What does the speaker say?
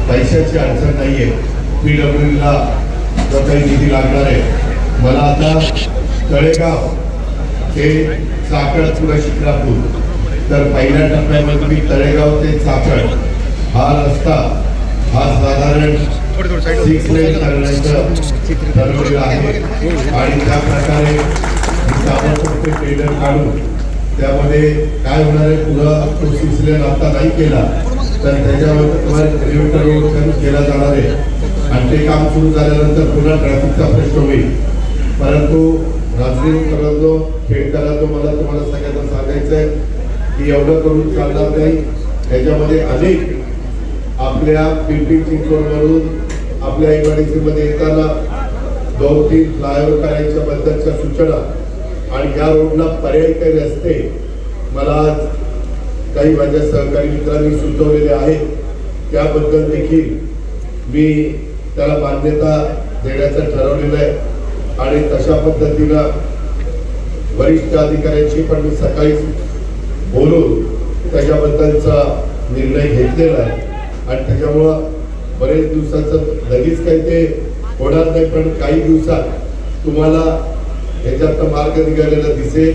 पैशाची अडचण नाहीये. PWDला जो काही निधी लागणार आहे, मला आता तळेगाव ते चाकण पुढे शिक्रापूर, तर पहिल्या टप्प्यामध्ये मी तळेगाव ते चाकण हा रस्ता हा साधारण 6 लेन करण्याचं ठरवलेलं आहे. आणि त्या प्रकारे ताबडतोब टेंडर काढून त्यामध्ये काय होणार आहे, पुढं तो 6 लेन आता नाही केला तर त्याच्यावर तुम्हाला किलोमीटर रोड केला जाणार आहे आणि ते काम सुरू झाल्यानंतर पुन्हा ट्रॅफिकचा प्रश्न होईल. परंतु राजकीय करतो खेळकरांनो, मला तुम्हाला सगळ्यांना सांगायचं आहे की एवढं करून चालणार नाही. त्याच्यामध्ये अनेक आपल्या पिंपरी चिंचवडवरून आपल्या इमारतीमध्ये येताना 2-3 फ्लायओव्हर करायच्या बद्दलच्या सूचना आणि या रोडला पर्यायी काही रस्ते मला काही माझ्या सहकारी मित्रांनी सुचवलेले आहेत. त्याबद्दल देखील मी त्याला मान्यता देण्याचं ठरवलेलं आहे आणि तशा पद्धतीनं वरिष्ठ अधिकाऱ्यांशी पण मी सकाळी बोलून त्याच्याबद्दलचा निर्णय घेतलेला आहे. आणि त्याच्यामुळं बरेच दिवसाचं लगेच काही ते होणार नाही, पण काही दिवसात तुम्हाला ह्याच्यात मार्ग निघालेला दिसेल.